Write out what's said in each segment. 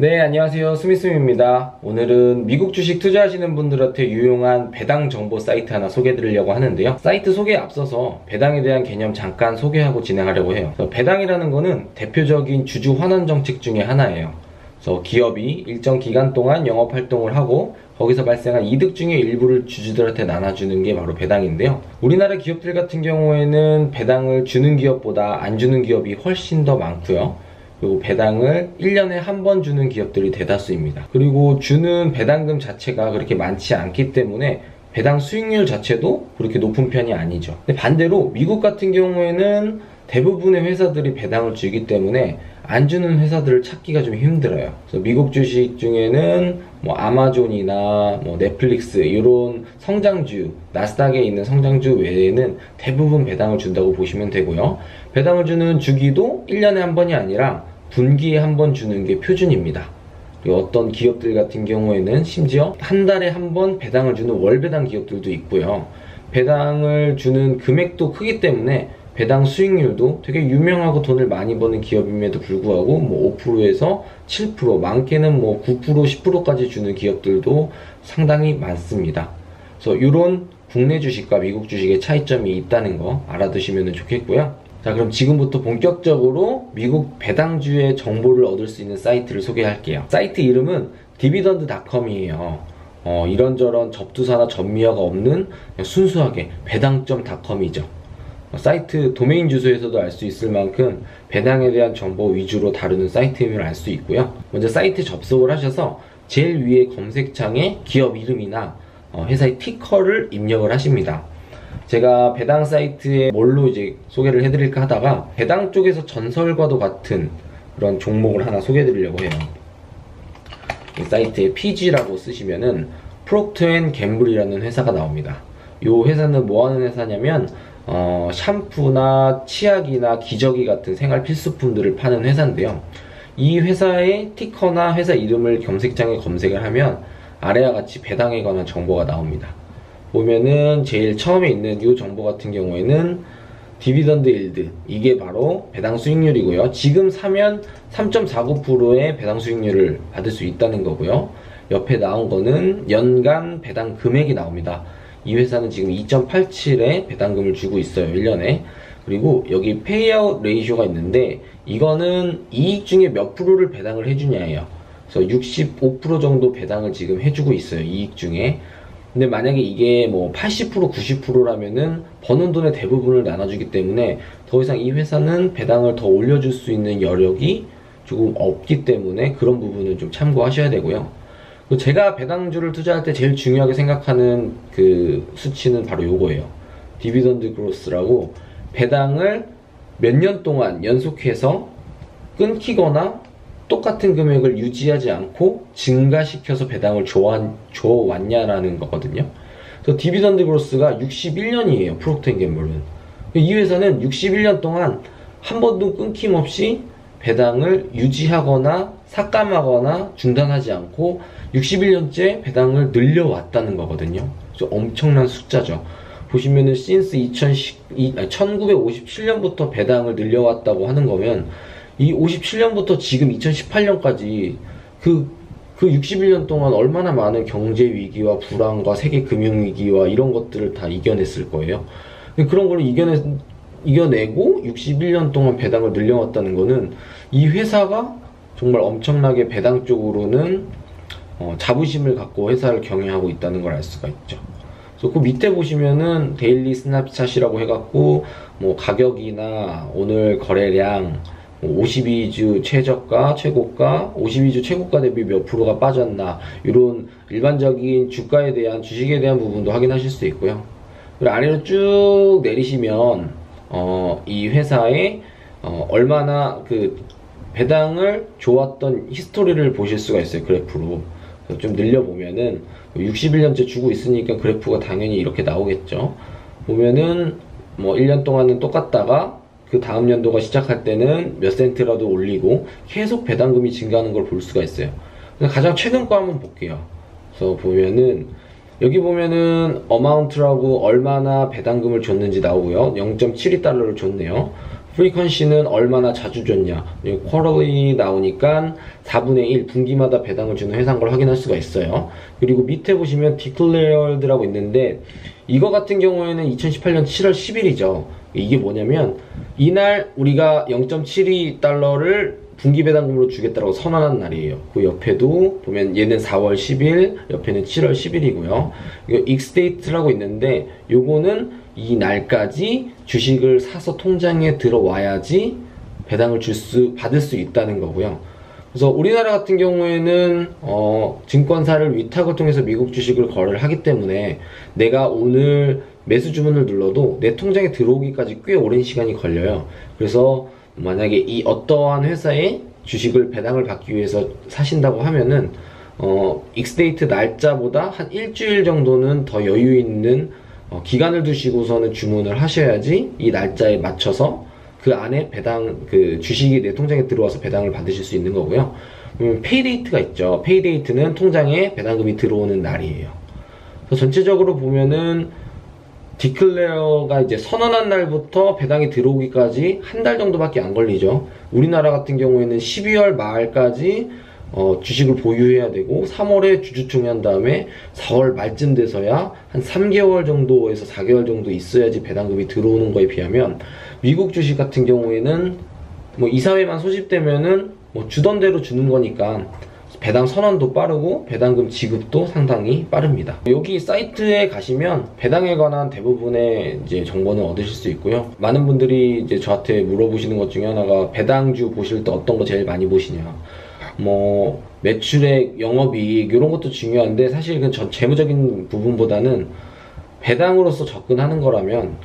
네, 안녕하세요. 스미스미입니다. 오늘은 미국 주식 투자하시는 분들한테 유용한 배당 정보 사이트 하나 소개해 드리려고 하는데요. 사이트 소개에 앞서서 배당에 대한 개념 잠깐 소개하고 진행하려고 해요. 배당이라는 거는 대표적인 주주 환원 정책 중에 하나예요. 그래서 기업이 일정 기간 동안 영업 활동을 하고 거기서 발생한 이득 중에 일부를 주주들한테 나눠주는 게 바로 배당인데요. 우리나라 기업들 같은 경우에는 배당을 주는 기업보다 안 주는 기업이 훨씬 더 많고요. 그리고 배당을 1년에 한 번 주는 기업들이 대다수입니다. 그리고 주는 배당금 자체가 그렇게 많지 않기 때문에 배당 수익률 자체도 그렇게 높은 편이 아니죠. 근데 반대로 미국 같은 경우에는 대부분의 회사들이 배당을 주기 때문에 안 주는 회사들을 찾기가 좀 힘들어요. 그래서 미국 주식 중에는 아마존이나 넷플릭스 이런 성장주, 나스닥에 있는 성장주 외에는 대부분 배당을 준다고 보시면 되고요. 배당을 주는 주기도 1년에 한 번이 아니라 분기에 한 번 주는 게 표준입니다. 그리고 어떤 기업들 같은 경우에는 심지어 한 달에 한 번 배당을 주는 월배당 기업들도 있고요. 배당을 주는 금액도 크기 때문에 배당 수익률도 되게 유명하고 돈을 많이 버는 기업임에도 불구하고 5%에서 7%, 많게는 9%, 10%까지 주는 기업들도 상당히 많습니다. 그래서 이런 국내 주식과 미국 주식의 차이점이 있다는 거 알아두시면 좋겠고요. 자, 그럼 지금부터 본격적으로 미국 배당주의 정보를 얻을 수 있는 사이트를 소개할게요. 사이트 이름은 dividend.com이에요. 이런저런 접두사나 접미어가 없는 순수하게 배당.com이죠. 사이트 도메인 주소에서도 알 수 있을 만큼 배당에 대한 정보 위주로 다루는 사이트임을 알 수 있고요. 먼저 사이트 접속을 하셔서 제일 위에 검색창에 기업 이름이나 회사의 티커를 입력을 하십니다. 제가 배당 사이트에 뭘로 이제 소개를 해드릴까 하다가 배당 쪽에서 전설과도 같은 그런 종목을 하나 소개해드리려고 해요. 이 사이트에 PG라고 쓰시면은 프록터&갬블이라는 회사가 나옵니다. 이 회사는 뭐 하는 회사냐면 샴푸나 치약이나 기저귀 같은 생활 필수품들을 파는 회사인데요. 이 회사의 티커나 회사 이름을 검색창에 검색을 하면 아래와 같이 배당에 관한 정보가 나옵니다. 보면은 제일 처음에 있는 이 정보 같은 경우에는 디비던드 일드, 이게 바로 배당 수익률이고요. 지금 사면 3.49%의 배당 수익률을 받을 수 있다는 거고요. 옆에 나온 거는 연간 배당 금액이 나옵니다. 이 회사는 지금 2.87의 배당금을 주고 있어요, 1년에. 그리고 여기 페이아웃 레이쇼가 있는데 이거는 이익 중에 몇 프로를 배당을 해주냐예요. 그래서 65% 정도 배당을 지금 해주고 있어요, 이익 중에. 근데 만약에 이게 80%, 90%라면은 버는 돈의 대부분을 나눠주기 때문에 더 이상 이 회사는 배당을 더 올려줄 수 있는 여력이 조금 없기 때문에 그런 부분은 좀 참고하셔야 되고요. 제가 배당주를 투자할 때 제일 중요하게 생각하는 그 수치는 바로 요거예요. 디비던드 그로스라고 배당을 몇 년 동안 연속해서 끊기거나 똑같은 금액을 유지하지 않고 증가시켜서 배당을 줘왔냐라는 거거든요. 그래서 디비던드 그로스가 61년이에요. 프록터&갬블은. 이 회사는 61년 동안 한 번도 끊김없이 배당을 유지하거나 삭감하거나 중단하지 않고 61년째 배당을 늘려왔다는 거거든요. 그래서 엄청난 숫자죠. 보시면은 since 1957년부터 배당을 늘려왔다고 하는 거면 이 57년부터 지금 2018년까지 그 61년 동안 얼마나 많은 경제 위기와 불황과 세계 금융 위기와 이런 것들을 다 이겨냈을 거예요. 그런 걸 이겨내고 61년 동안 배당을 늘려왔다는 거는 이 회사가 정말 엄청나게 배당 쪽으로는 자부심을 갖고 회사를 경영하고 있다는 걸 알 수가 있죠. 그래서 그 밑에 보시면은 데일리 스냅샷이라고 해갖고 가격이나 오늘 거래량, 52주 최저가, 최고가, 52주 최고가 대비 몇 프로가 빠졌나, 이런 일반적인 주가에 대한, 주식에 대한 부분도 확인하실 수 있고요. 그리고 아래로 쭉 내리시면 이 회사의 얼마나 그 배당을 줘왔던 히스토리를 보실 수가 있어요, 그래프로. 좀 늘려보면은 61년째 주고 있으니까 그래프가 당연히 이렇게 나오겠죠. 보면은 1년 동안은 똑같다가 그 다음 연도가 시작할 때는 몇 센트라도 올리고 계속 배당금이 증가하는 걸 볼 수가 있어요. 가장 최근 거 한번 볼게요. 그래서 보면은 여기 보면은 어마운트라고 얼마나 배당금을 줬는지 나오고요. 0.72달러를 줬네요. frequency는 얼마나 자주 줬냐, quarterly 나오니까 4분의 1 분기마다 배당을 주는 회사인 걸 확인할 수가 있어요. 그리고 밑에 보시면 declared라고 있는데, 이거 같은 경우에는 2018년 7월 10일이죠. 이게 뭐냐면 이날 우리가 0.72달러를 분기 배당금으로 주겠다고 선언한 날이에요. 그 옆에도 보면 얘는 4월 10일, 옆에는 7월 10일이고요. 이거 익스데이트라고 있는데, 요거는 이 날까지 주식을 사서 통장에 들어와야지 배당을 받을 수 있다는 거고요. 그래서 우리나라 같은 경우에는 증권사를 위탁을 통해서 미국 주식을 거래를 하기 때문에 내가 오늘 매수 주문을 눌러도 내 통장에 들어오기까지 꽤 오랜 시간이 걸려요. 그래서 만약에 이 어떠한 회사에 주식을 배당을 받기 위해서 사신다고 하면은 익스데이트 날짜보다 한 일주일 정도는 더 여유 있는 기간을 두시고서는 주문을 하셔야지 이 날짜에 맞춰서 그 안에 주식이 내 통장에 들어와서 배당을 받으실 수 있는 거고요. 페이데이트가 있죠. 페이데이트는 통장에 배당금이 들어오는 날이에요. 그래서 전체적으로 보면은 디클레어가 이제 선언한 날부터 배당이 들어오기까지 한 달 정도밖에 안 걸리죠. 우리나라 같은 경우에는 12월 말까지 주식을 보유해야 되고 3월에 주주총회한 다음에 4월 말쯤 돼서야 한 3개월 정도에서 4개월 정도 있어야지 배당금이 들어오는 거에 비하면, 미국 주식 같은 경우에는 뭐 이사회만 소집되면은 뭐 주던 대로 주는 거니까 배당 선언도 빠르고 배당금 지급도 상당히 빠릅니다. 여기 사이트에 가시면 배당에 관한 대부분의 이제 정보는 얻으실 수 있고요. 많은 분들이 이제 저한테 물어보시는 것 중에 하나가, 배당주 보실 때 어떤 거 제일 많이 보시냐, 뭐 매출액, 영업이익 이런 것도 중요한데, 사실 전 재무적인 부분보다는 배당으로서 접근하는 거라면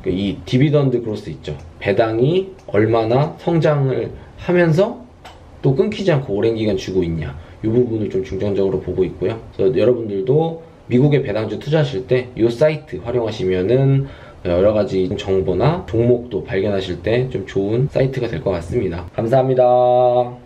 이 디비던드 그로스 있죠. 배당이 얼마나 성장을 하면서 또 끊기지 않고 오랜 기간 주고 있냐, 이 부분을 좀 중점적으로 보고 있고요. 그래서 여러분들도 미국의 배당주 투자하실 때 이 사이트 활용하시면은 여러가지 정보나 종목도 발견하실 때 좀 좋은 사이트가 될 것 같습니다. 감사합니다.